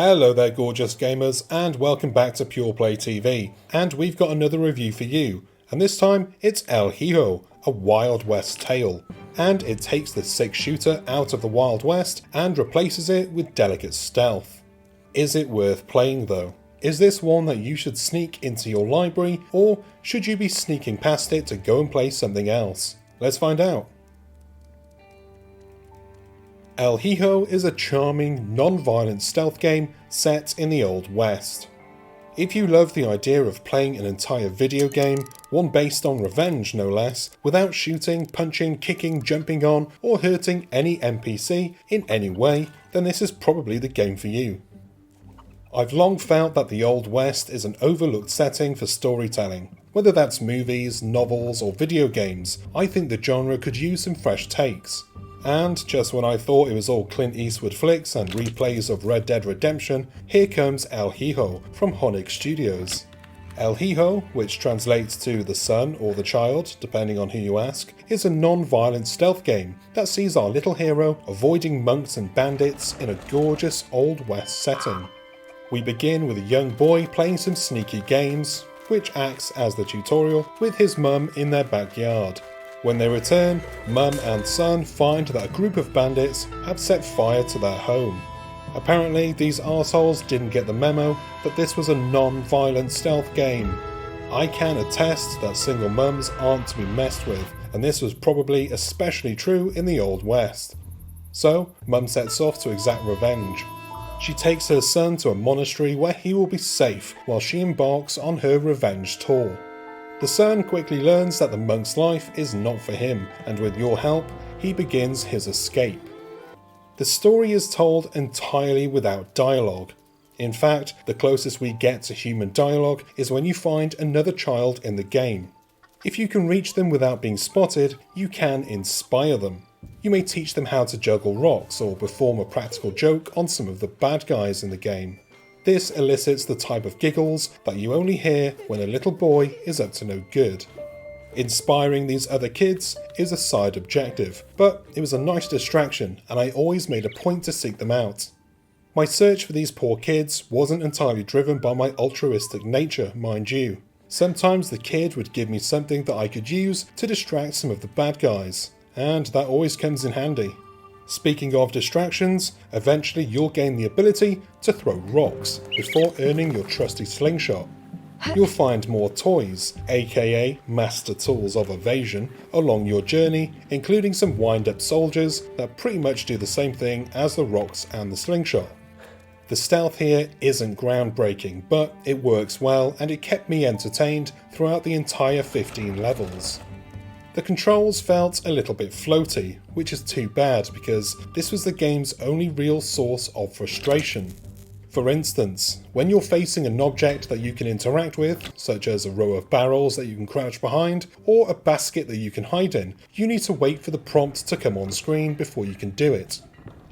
Hello there gorgeous gamers and welcome back to Pure Play TV, and we've got another review for you, and this time it's El Hijo, a Wild West tale, and it takes the 6-shooter out of the Wild West and replaces it with delicate stealth. Is it worth playing though? Is this one that you should sneak into your library, or should you be sneaking past it to go and play something else? Let's find out. El Hijo is a charming, non-violent stealth game set in the Old West. If you love the idea of playing an entire video game, one based on revenge no less, without shooting, punching, kicking, jumping on, or hurting any NPC in any way, then this is probably the game for you. I've long felt that the Old West is an overlooked setting for storytelling. Whether that's movies, novels, or video games, I think the genre could use some fresh takes. And just when I thought it was all Clint Eastwood flicks and replays of Red Dead Redemption, here comes El Hijo from Honix Studios. El Hijo, which translates to the son or the child, depending on who you ask, is a non-violent stealth game that sees our little hero avoiding monks and bandits in a gorgeous Old West setting. We begin with a young boy playing some sneaky games, which acts as the tutorial, with his mum in their backyard. When they return, mum and son find that a group of bandits have set fire to their home. Apparently these arseholes didn't get the memo that this was a non-violent stealth game. I can attest that single mums aren't to be messed with, and this was probably especially true in the Old West. So mum sets off to exact revenge. She takes her son to a monastery where he will be safe while she embarks on her revenge tour. The son quickly learns that the monk's life is not for him, and with your help, he begins his escape. The story is told entirely without dialogue. In fact, the closest we get to human dialogue is when you find another child in the game. If you can reach them without being spotted, you can inspire them. You may teach them how to juggle rocks or perform a practical joke on some of the bad guys in the game. This elicits the type of giggles that you only hear when a little boy is up to no good. Inspiring these other kids is a side objective, but it was a nice distraction and I always made a point to seek them out. My search for these poor kids wasn't entirely driven by my altruistic nature, mind you. Sometimes the kid would give me something that I could use to distract some of the bad guys, and that always comes in handy. Speaking of distractions, eventually you'll gain the ability to throw rocks before earning your trusty slingshot. You'll find more toys, aka master tools of evasion, along your journey, including some wind-up soldiers that pretty much do the same thing as the rocks and the slingshot. The stealth here isn't groundbreaking, but it works well and it kept me entertained throughout the entire 15 levels. The controls felt a little bit floaty, which is too bad because this was the game's only real source of frustration. For instance, when you're facing an object that you can interact with, such as a row of barrels that you can crouch behind, or a basket that you can hide in, you need to wait for the prompt to come on screen before you can do it.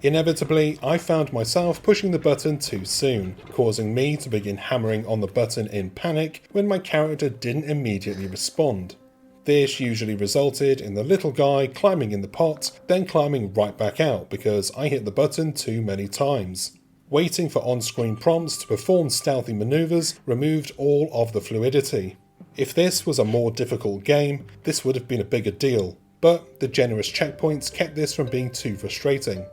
Inevitably, I found myself pushing the button too soon, causing me to begin hammering on the button in panic when my character didn't immediately respond. This usually resulted in the little guy climbing in the pot, then climbing right back out because I hit the button too many times. Waiting for on-screen prompts to perform stealthy maneuvers removed all of the fluidity. If this was a more difficult game, this would have been a bigger deal, but the generous checkpoints kept this from being too frustrating.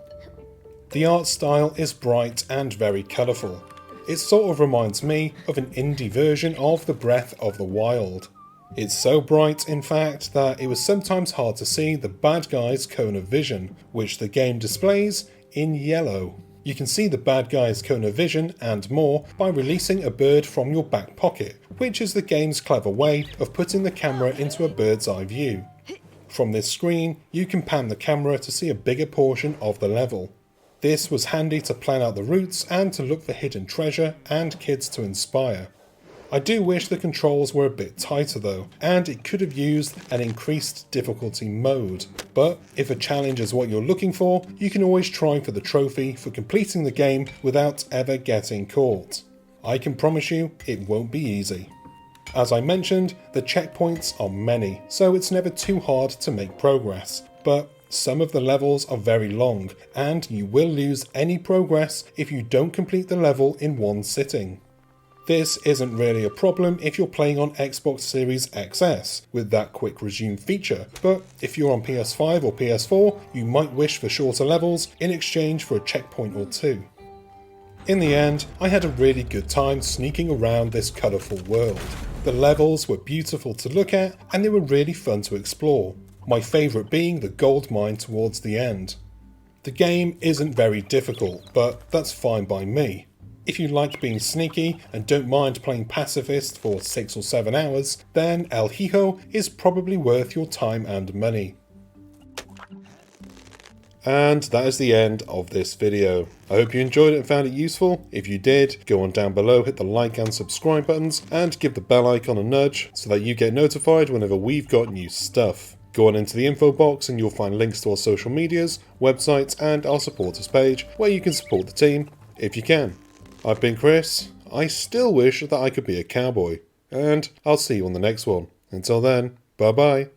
The art style is bright and very colourful. It sort of reminds me of an indie version of the Breath of the Wild. It's so bright, in fact, that it was sometimes hard to see the bad guy's cone of vision, which the game displays in yellow. You can see the bad guy's cone of vision and more by releasing a bird from your back pocket, which is the game's clever way of putting the camera into a bird's eye view. From this screen, you can pan the camera to see a bigger portion of the level. This was handy to plan out the routes and to look for hidden treasure and kids to inspire. I do wish the controls were a bit tighter though, and it could have used an increased difficulty mode. But if a challenge is what you're looking for, you can always try for the trophy for completing the game without ever getting caught. I can promise you it won't be easy. As I mentioned, the checkpoints are many, so it's never too hard to make progress. But Some of the levels are very long, and you will lose any progress if you don't complete the level in one sitting. This isn't really a problem if you're playing on Xbox Series XS with that quick resume feature, but if you're on PS5 or PS4, you might wish for shorter levels in exchange for a checkpoint or two. In the end, I had a really good time sneaking around this colourful world. The levels were beautiful to look at and they were really fun to explore, my favourite being the gold mine towards the end. The game isn't very difficult, but that's fine by me. If you like being sneaky and don't mind playing pacifist for 6 or 7 hours, then El Hijo is probably worth your time and money. And that is the end of this video. I hope you enjoyed it and found it useful. If you did, go on down below, hit the like and subscribe buttons, and give the bell icon a nudge so that you get notified whenever we've got new stuff. Go on into the info box and you'll find links to our social medias, websites, and our supporters page where you can support the team if you can. I've been Chris. I still wish that I could be a cowboy. And I'll see you on the next one. Until then, bye bye.